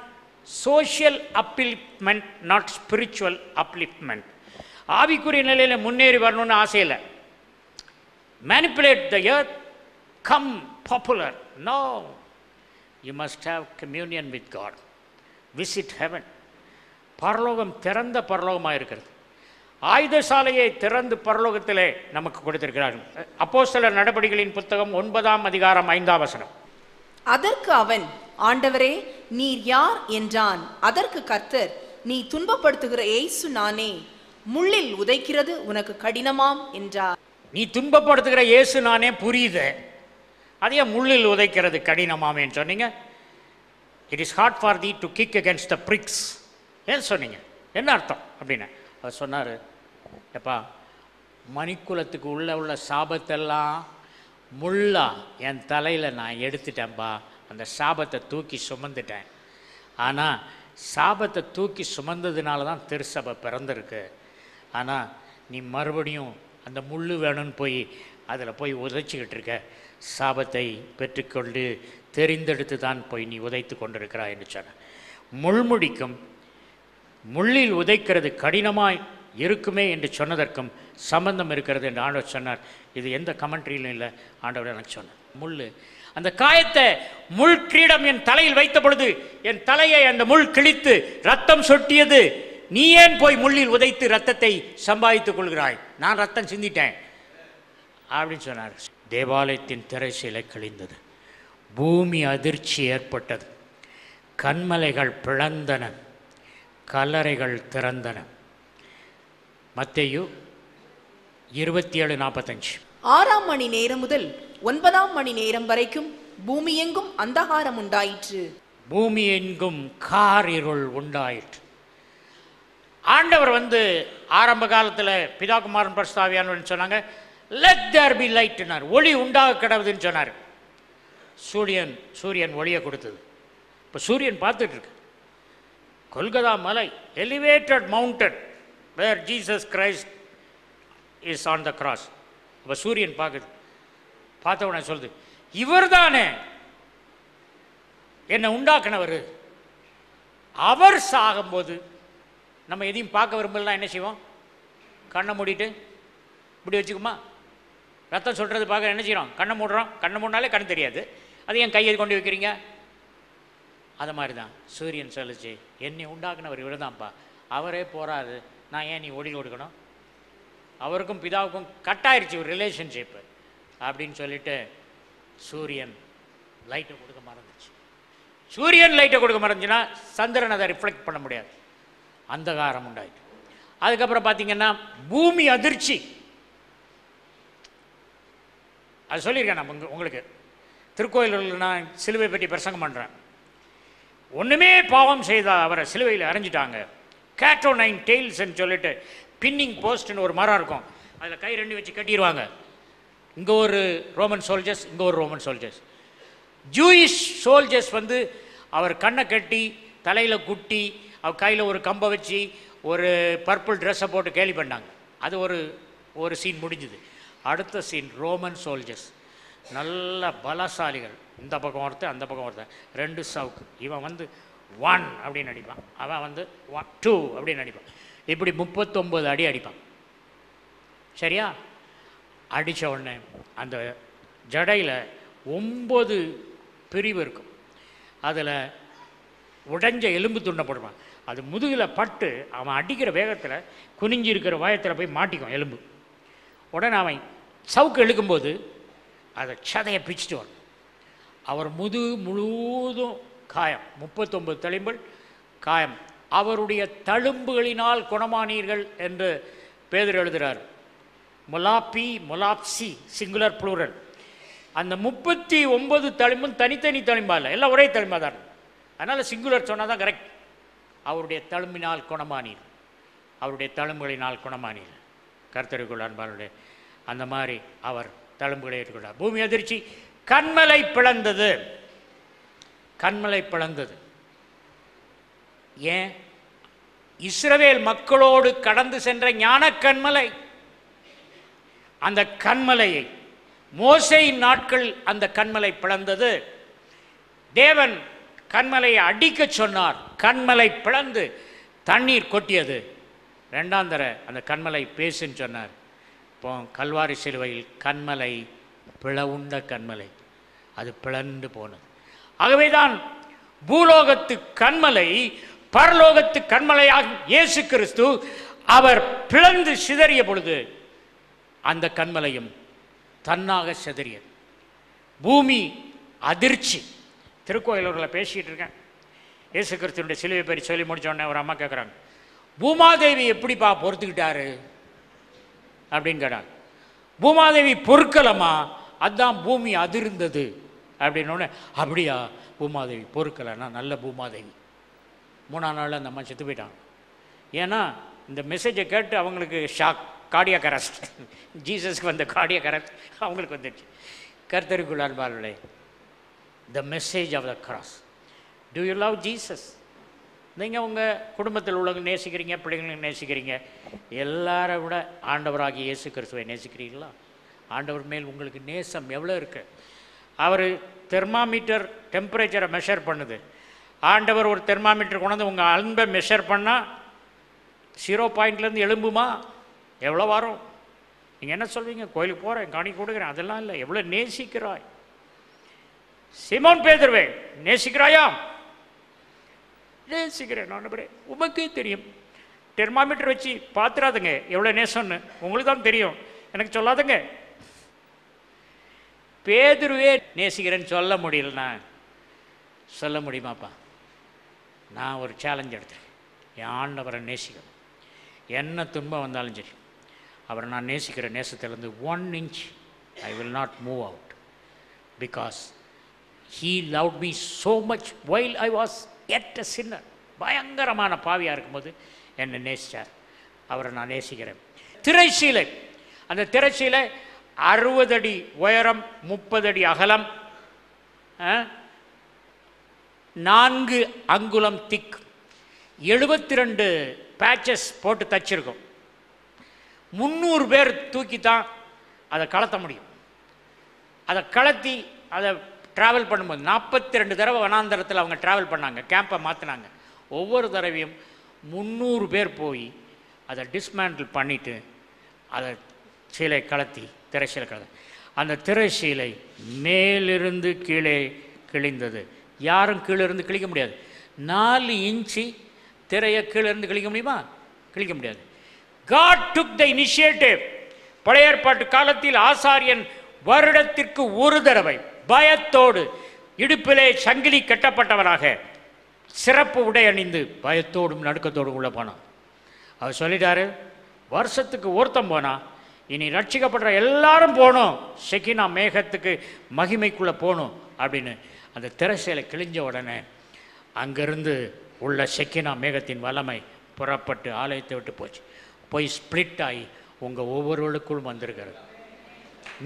social upliftment, not spiritual upliftment. ஆவிக்குரிய நிலையில் முன்னேறி வரணும்னு ஆசையில் manipulate the earth, come popular. No, you must have communion with God. Visit heaven. பரலோகம் திறந்த பரலோகமாக இருக்கிறது. ஆயுத சாலையை திறந்து பரலோகத்திலே நமக்கு கொடுத்திருக்கிறார்கள். அப்போஸ்தலர் நடபடிகளின் புத்தகம் 9ஆம் அதிகாரம் 5ஆம் வசனம். அதற்கு அவன், ஆண்டவரே நீர் யார் என்றான். அதற்கு கர்த்தர், நீ துன்பப்படுத்துகிற இயேசு நானே, முள்ளில் உதைக்கிறது உனக்கு கடினமாம் என்றார். நீ துன்பப்படுத்துகிற இயேசு நானே புரியுது, அதையே முள்ளில் உதைக்கிறது கடினமாமேன்னு சொன்னீங்க. It is hard for thee to kick against the pricks. ஏன் சொன்னீங்க? என்ன அர்த்தம் அப்படின்னு அவர் சொன்னார், எப்பா மணிக்குலத்துக்கு உள்ள சாபத்தெல்லாம் முள்ளா என் தலையில் நான் எடுத்துட்டேன்ப்பா, அந்த சாபத்தை தூக்கி சுமந்துட்டேன். ஆனால் சாபத்தை தூக்கி சுமந்ததுனால தான் திருச்சபை பிறந்திருக்கு. ஆனால் நீ மறுபடியும் அந்த முள் வேணும்னு போய் அதில் போய் உதைச்சிக்கிட்டு இருக்க, சாபத்தை பெற்றுக்கொண்டு தெரிந்தெடுத்து தான் போய் நீ உதைத்து கொண்டிருக்கிறாய் என்று சொன்ன. முள்முடிக்கும் முள்ளில் உதைக்கிறது கடினமாய் இருக்குமே என்று சொன்னதற்கும் சம்பந்தம் இருக்கிறது என்று ஆண்டவர் சொன்னார். இது எந்த கமெண்ட்ரியிலும் இல்லை, ஆண்டவர் எனக்கு சொன்னார். முள், அந்த காயத்தை முள் கிரீடம் என் தலையில் வைத்த பொழுது என் தலையை அந்த முள் கிழித்து ரத்தம் சொட்டியது. நீ ஏன் போய் முள்ளில் உதைத்து ரத்தத்தை சம்பாதித்துக் கொள்கிறாய்? நான் ரத்தம் சிந்திட்டேன் அப்படின்னு சொன்னார். தேவாலயத்தின் திரைச்சீலை கிழிந்தது, பூமி அதிர்ச்சி ஏற்பட்டது, கண்மலைகள் பிளந்தன, கல்லறைகள் திறந்தன. மத்தேயு 27:45. 6ஆம் மணி நேரம் முதல் 9ஆம் மணி நேரம் வரைக்கும் பூமி எங்கும் அந்தகாரம் உண்டாயிற்று. பூமி எங்கும் காரிருள் உண்டாயிற்று. ஆண்டவர் ஆரம்ப காலத்தில் பிதா குமாரன் பரிசுத்த ஆவியானவர்னு சொன்னாங்க, லெட் தேர் பி லைட்னார், ஒளி உண்டாக கிடவுதுன்னு சொன்னார். சூரியன் ஒளியை கொடுத்தது. இப்போ சூரியன் பார்த்துட்டு இருக்கு. கொல்கத்தா மலை, elevated mountain where Jesus Christ is on the cross. இப்போ சூரியன் பார்க்குது. பார்த்த உடனே சொல்லுது, இவர் தானே என்னை உண்டாக்குனவர். அவர் சாகும்போது நம்ம எதையும் பார்க்க விரும்பலாம், என்ன செய்வோம்? கண்ணை மூடிட்டு இப்படி வச்சுக்குமா? ரத்தம் சொல்கிறது பார்க்க என்ன செய்கிறோம்? கண்ணை மூடுறோம். கண்ணை மூடினாலே கண் தெரியாது. அது ஏன் கையை கொண்டு வைக்கிறீங்க? அது மாதிரி தான் சூரியன் சொல்லிச்சு, என்னை உண்டாக்குனவர் இவர் தான்ப்பா, அவரே போகிறாரு, நான் ஏன் நீ ஒளி கொடுக்கணும்? அவருக்கும் பிதாவுக்கும் கட்டாயிருச்சு ஒரு ரிலேஷன்ஷிப்பு அப்படின்னு சொல்லிட்டு சூரியன் லைட்டை கொடுக்க மறந்துச்சு. சூரியன் லைட்டை கொடுக்க மறந்துச்சுன்னா சந்திரன் அதை ரிஃப்ளெக்ட் பண்ண முடியாது, அந்தகாரம் உண்டாயிட்டு. அதுக்கப்புறம் பார்த்தீங்கன்னா பூமி அதிர்ச்சி. அது சொல்லியிருக்கேன் நான் உங்களுக்கு. திருக்கோயிலில் நான் சிலுவை பற்றி பிரசங்கம் பண்ணுறேன். ஒன்றுமே பாவம் செய்த அவரை சிலுவையில் அரைஞ்சிட்டாங்க. கேட்டோ 9 டெய்ல்ஸ்ன்னு சொல்லிட்டு பின்னிங் போஸ்ட்னு ஒரு மரம் இருக்கும், அதில் கை 2 வச்சு கட்டிடுவாங்க. இங்கே ஒரு ரோமன் சோல்ஜர்ஸ், இங்கே ஒரு ரோமன் சோல்ஜர்ஸ். ஜூயிஷ் சோல்ஜர்ஸ் அவர் கண்ணை கட்டி தலையில் குட்டி அவர் கையில் ஒரு கம்பை வச்சு ஒரு பர்பிள் ட்ரெஸ்ஸை போட்டு கேலி பண்ணாங்க. அது ஒரு சீன் முடிஞ்சுது. அடுத்த சீன் ரோமன் சோல்ஜர்ஸ், நல்ல பலசாலிகள், இந்த பக்கம் ஒருத்தர் அந்த பக்கம் ஒருத்தர், 2 சவுக்கு. இவன் 1 அப்படின்னு அடிப்பான், அவன் 2 அப்படின்னு அடிப்பான். இப்படி 39 அடி அடிப்பான். சரியா? அடித்த உடனே அந்த ஜடையில் 9 பிரிவு இருக்கும். அதில் உடைஞ்ச எலும்பு துண்டை போடுவான். அது முதுகில் பட்டு அவன் அடிக்கிற வேகத்தில் குனிஞ்சி இருக்கிற வயத்தில் போய் மாட்டிக்கும் எலும்பு. உடனே அவன் சவுக்கு இழுக்கும்போது அதை சதையை பிச்சுட்டு வரும். அவர் முழுவதும் காயம், 39 தழும்புகள் காயம். அவருடைய தழும்புகளினால் குணமானீர்கள் என்று பேதுரு எழுதுகிறார். முலாப்பி முலாப்சி சிங்குலர் ப்ளூரல். அந்த 39 தழும்பும் தனித்தனி தழும்பா இல்லை, எல்லாம் ஒரே தழும்பாக தான். அதனால் சிங்குலர் சொன்னால் தான் கரெக்ட். அவருடைய தழும்பினால் குணமானீர், அவருடைய தழும்புகளினால் குணமானீர். கர்த்தருக்குள் அன்பானுடைய அந்த மாதிரி அவர் தழும்புகளை ஏற்றுக்கொண்டார். பூமி அதிர்ச்சி, கண்மலை பிளந்தது. கண்மலை பிளந்தது. ஏன்? இஸ்ரவேல் மக்களோடு கடந்து சென்ற ஞான கண்மலை. அந்த கண்மலையை மோசேயின் நாட்கள் அந்த கண்மலை பிளந்தது. தேவன் கண்மலையை அடிக்க சொன்னார், கண்மலை பிளந்து தண்ணீர் கொட்டியது. 2ஆம் தர அந்த கண்மலை பேசுன்னு சொன்னார். இப்போ கல்வாரி சிலுவையில் கண்மலை பிளவுண்ட கண்மலை, அது பிளந்து போனது. ஆகவேதான் பூலோகத்து கண்மலை பரலோகத்து கண்மலையாக இயேசு கிறிஸ்து அவர் பிளந்து சிதறிய பொழுது அந்த கண்மலையும் தன்னாக சிதறியது. பூமி அதிர்ச்சி. திருக்கோயிலூர்ல பேசிகிட்டு இருக்கேன், இயேசு கிறிஸ்துடைய சிலுவை பற்றி சொல்லி முடிச்சோடனே ஒரு அம்மா கேட்குறாங்க, பூமாதேவி எப்படிப்பா பொறுத்துக்கிட்டாரு அப்படின்னு கேட்டாங்க. பூமாதேவி பொறுக்கலம்மா, அதுதான் பூமி அதிர்ந்தது அப்படின்னோடனே, அப்படியா பூமாதேவி பொறுக்கலைன்னா நல்ல பூமாதேவி. 3ஆம் நாள் அந்த அம்மா செத்து போயிட்டாங்க. ஏன்னா இந்த மெசேஜை கேட்டு அவங்களுக்கு ஷாக், கார்டியாக் அரெஸ்ட். ஜீசஸ்க்கு வந்த கார்டியாக் அரெஸ்ட் அவங்களுக்கு வந்துடுச்சு. கர்த்தருக்குள் அன்பார்களே, the message of the cross. Do you love Jesus? நீங்கள் உங்கள் குடும்பத்தில் உள்ளவங்க நேசிக்கிறீங்க, பிள்ளைங்களுக்கு நேசிக்கிறீங்க, எல்லாரை விட ஆண்டவராகிய இயேசு கிறிஸ்துவை நேசிக்கிறீங்களா? ஆண்டவர் மேல் உங்களுக்கு நேசம் எவ்வளோ இருக்குது? அவர் தெர்மாமீட்டர் டெம்பரேச்சரை மெஷர் பண்ணுது. ஆண்டவர் ஒரு தெர்மாமீட்டர் கொண்டாந்து உங்கள் அன்பை மெஷர் பண்ணால் 0 பாயிண்ட்லேருந்து எழும்புமா? எவ்வளோ வரும்? நீங்கள் என்ன சொல்வீங்க? கோயிலுக்கு போகிறேன், காணி கொடுக்குறேன், அதெல்லாம் இல்லை. எவ்வளோ நேசிக்கிறாய்? சீமோன் பேதுருவே, நேசிக்கிறாயா? நேசிக்கிறேன் ஆண்டவரே. உமக்கே தெரியும். தெர்மாமீட்டர் வச்சு பார்த்துறாதுங்க எவ்வளோ நேசம்னு, உங்களுக்கு தான் தெரியும், எனக்கு சொல்லாதுங்க. பேதுருவே நேசிக்கிறேன்னு சொல்ல முடியலண்ணா, சொல்ல முடியுமாப்பா? நான் ஒரு சேலஞ்ச் எடுத்தேன். என் ஆண்டவரை நேசிக்கணும். என்ன துன்பம் வந்தாலும் சரி, அவரை நான் நேசிக்கிற நேசத்திலேருந்து 1 inch I will not move out. Because he loved me so much while I was yet a sinner. பயங்கரமான பாவியாக இருக்கும்போது என்னை நேசித்தார். அவரை நான் நேசிக்கிறேன். திரைச்சீலை, அந்த திரைச்சீலை 60 அடி உயரம், 30 அடி அகலம், 4 அங்குலம் திக், 72 பேச்சஸ் போட்டு தச்சிருக்கோம். 300 பேர் தூக்கி தான் அதை கலத்த முடியும். அதை கலத்தி அதை ட்ராவல் பண்ணும்போது 42 தடவை வனாந்தரத்தில் அவங்க ட்ராவல் பண்ணாங்க, கேம்பை மாற்றினாங்க. ஒவ்வொரு தடவையும் 300 பேர் போய் அதை டிஸ்மேண்டில் பண்ணிவிட்டு அதை சீலை கலத்தி, திரைச்சீலை கலத்தி, அந்த திரைச்சீலை மேலிருந்து கீழே கிழிந்தது. யாரும் கீழே இருந்து கிழிக்க முடியாது. 4 இன்ச்சு திரையை கீழே இருந்து கிழிக்க முடியுமா? கிழிக்க முடியாது. God took the initiative. பழைய ஏற்பாட்டு காலத்தில் ஆசாரியன் வருடத்திற்கு ஒரு தடவை பயத்தோடு இடுப்பிலே சங்கிலி கட்டப்பட்டவராக சிறப்பு உடை அணிந்து பயத்தோடும் நடுக்கத்தோடும் உள்ள போனான். அவர் சொல்லிட்டாரு, வருஷத்துக்கு ஒருத்தம் போனா, இனி ரட்சிக்கப்படுற எல்லாரும் போகணும், ஷெகினா மேகத்துக்கு மகிமைக்குள்ளே போகணும் அப்படின்னு. அந்த திரைச்சீலை கிழிஞ்ச உடனே அங்கிருந்து உள்ள ஷெகினா மேகத்தின் வல்லமை புறப்பட்டு ஆலயத்தை விட்டு போச்சு. போய் ஸ்பிளிட் ஆகி உங்கள் ஒவ்வொருவருக்குள்ளும் வந்திருக்கிறது.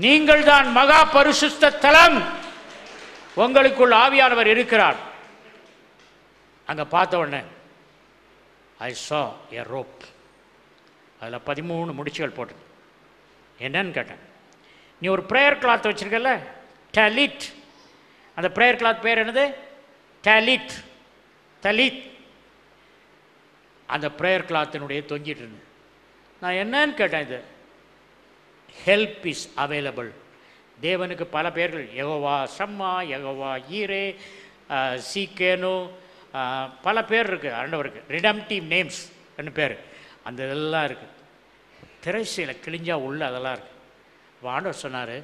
நீங்கள் தான் மகா பரிசுத்த தலம். உங்களுக்குள் ஆவியானவர் இருக்கிறார். அங்கே பார்த்த உடனே ஐ saw a rope. அதில் 13 முடிச்சுகள் போட்டு. என்னன்னு கேட்டேன். நீ ஒரு ப்ரேயர் கிளாத் வச்சுருக்கல, டலிட். அந்த ப்ரேயர் கிளாத் பேர் என்னது? டலிட். தலித். அந்த ப்ரேயர் கிளாத்தினுடைய தொங்கிட்டு இருந்தது. நான் என்னன்னு கேட்டேன். இது ஹெல்ப் இஸ் அவைலபிள். தேவனுக்கு பல பேர்கள், யெகோவா சம்மா, யெகோவா ஈரே, சீக்கேனு, பல பேர் இருக்குது ஆண்டவருக்கு. ரிடம்டிவ் நேம்ஸ் ரெண்டு பேர், அந்த இதெல்லாம் இருக்குது. திரைச்சீலை கிழிஞ்சா உள்ள அதெல்லாம் இருக்குது. ஆண்டவர் சொன்னார்,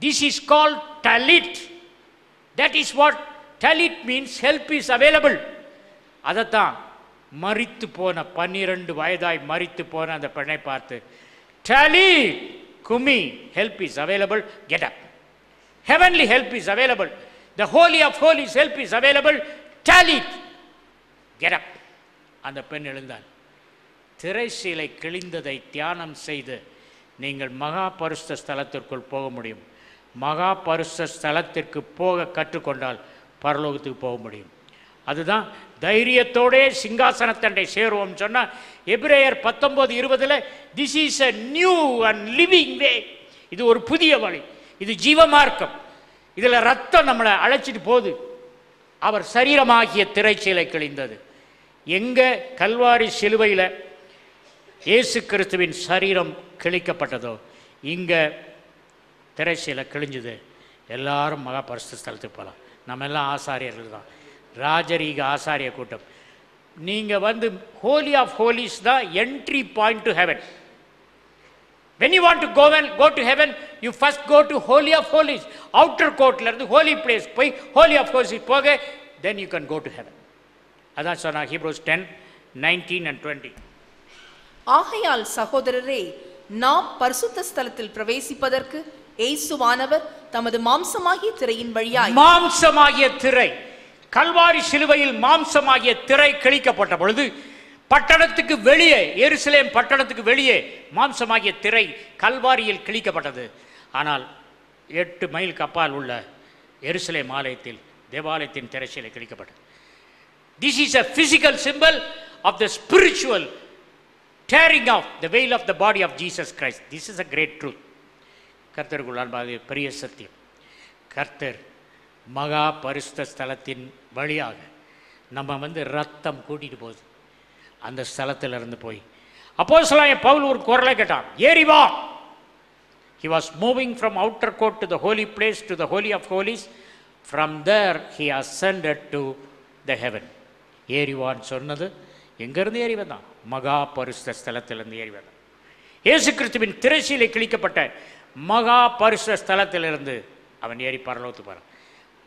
திஸ் இஸ் கால்ட் டலிட். தட் இஸ் வாட் டலிட் மீன்ஸ். Help is available. அதைத்தான் மரித்து போன 12 வயதாய் மரித்து போன அந்த பெண்ணை பார்த்து, Dalit குமி, help is available, get up. Heavenly help is available. The Holy of Holies help is available, talit, get up. அந்த பெண் எழுந்தாள். திரைச்சீலை கிழிந்ததை தியானம் செய்து நீங்கள் மகா பரிசுத்த ஸ்தலத்திற்குள் போக முடியும். மகா பரிசுத்த ஸ்தலத்திற்கு போக கற்றுக்கொண்டால் பரலோகத்துக்கு போக முடியும். அதுதான் தைரியத்தோடே சிங்காசனத்தண்டை சேருவோம் சொன்னால் எபிரேயர் 19:20 this is a new and living way. இது ஒரு புதிய வழி, இது ஜீவமார்க்கம். இதில் ரத்தம் நம்மளை அழைச்சிட்டு போகுது. அவர் சரீரமாகிய திரைச்சீலை கிழிந்தது. எங்கே கல்வாரி சிலுவையில் இயேசு கிறிஸ்துவின் சரீரம் கிழிக்கப்பட்டதோ இங்கே திரைச்சீலை கிழிஞ்சுது. எல்லாரும் மகா பரிசுத்த ஸ்தலத்துக்கு போகலாம். நம்ம எல்லாம் ஆசாரியர்கள் தான், ராஜரீக ஆசாரிய கூட்டம். நீங்கள் வந்து ஹோலி ஆஃப் ஹோலிஸ் தான் entry point to heaven. when you want to go to heaven, you first go to holy of holies. outer courtல இருந்து holy place போய் holy of holies போக, then you can go to heaven. அதான் சொன்னா Hebrews 10:19 and 20. ஆகையால் சகோதரரே, நாம் பரிசுத்த ஸ்தலத்தில் பிரவேசிப்பதற்கு இயேசுவானவர் தமது மாம்சமாகிய திரையின் வழியாய், மாம்சமாகிய திரை, கல்வாரி சிலுவையில் மாம்சமாகிய திரை கிழிக்கப்பட்ட பொழுது பட்டணத்துக்கு வெளியே, எருசலேம் பட்டணத்துக்கு வெளியே மாம்சமாகிய திரை கல்வாரியில் கிழிக்கப்பட்டது. ஆனால் 8 மைல் கப்பால் உள்ள எருசலேம் ஆலயத்தில் தேவாலயத்தின் திரைச்சீலை கிழிக்கப்பட்டது. This is a physical symbol of the spiritual tearing off the veil of the body of Jesus Christ. This is a great truth. கர்த்தருக்குள் அன்பாக பெரிய சத்தியம். கர்த்தர் மகா பரிசுத்த ஸ்தலத்தின் வழியாக நம்ம ரத்தம் கூட்டிட்டு போகுது. அந்த ஸ்தலத்திலிருந்து போய் அப்போஸ்தலனாகிய பவுல் ஒரு குரலை கேட்டான், ஏறி வா. He was moving from outer court to the holy place to the holy of holies. From there he ascended to the heaven. ஏறிவான்னு சொன்னது எங்கேருந்து ஏறி வந்தான்? மகா பரிசுத்த ஸ்தலத்திலிருந்து ஏறி வந்தான். இயேசு கிறிஸ்துவின் திரைச்சீலை கிழிக்கப்பட்ட மகா பரிசுத்த ஸ்தலத்திலிருந்து அவன் ஏறி பரலோகத்துக்கு போகிறான்.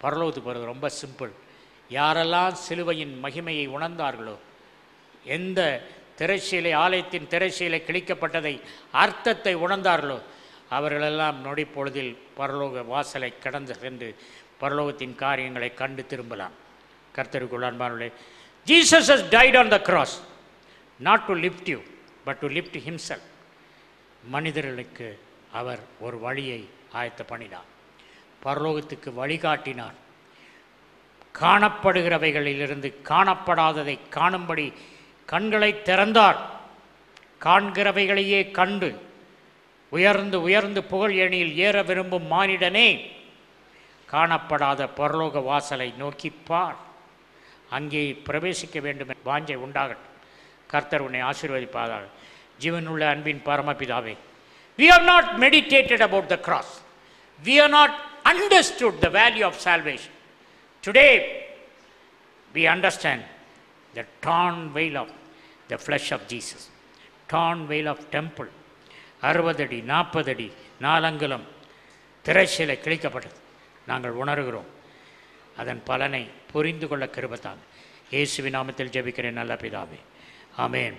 பரலோகத்துக்கு போகிறது ரொம்ப சிம்பிள். யாரெல்லாம் சிலுவையின் மகிமையை உணர்ந்தார்களோ, எந்த திரைச்சீலை, ஆலயத்தின் திரைச்சீலை கிழிக்கப்பட்டதை அர்த்தத்தை உணர்ந்தார்களோ, அவர்களெல்லாம் நொடி பொழுதில் பரலோக வாசலை கடந்து சென்று பரலோகத்தின் காரியங்களை கண்டு திரும்பலாம். கர்த்தருக்குள் அன்பானவர்களே, Jesus has died on the cross not to lift you but to lift himself. மனிதர்களுக்கு அவர் ஒரு வழியை ஆயத்த பண்ணினார், பரலோகத்துக்கு வழிகாட்டினார். காணப்படுகிறவைகளிலிருந்து காணப்படாததை காணும்படி கண்களை திறந்தார். காண்கிறவைகளையே கண்டு உயர்ந்து உயர்ந்து புகழ் ஏணியில் ஏற விரும்பும் மானிடனே, காணப்படாத பரலோக வாசலை நோக்கி பார், அங்கே பிரவேசிக்க வேண்டும் என்ற வாஞ்சை உண்டாகட்டும். கர்த்தர் உன்னை ஆசீர்வதிப்பார்கள். ஜீவனுள்ள அன்பின் பரமபிதாவே, we have not meditated about the cross, we have not understood the value of salvation. Today we understand the torn veil of the flesh of Jesus, torn veil of temple. 60 அடி 40 அடி 4 அங்குலம் திரைச்சீலை கிழிக்கப்பட்டது. நாங்கள் உணர்கிறோம். அதன் பலனை புரிந்து கொள்ள கிருபை தாங்க. இயேசுவின் நாமத்தில் ஜெபிக்கிறேன் நல்ல பிதாவே, ஆமென்.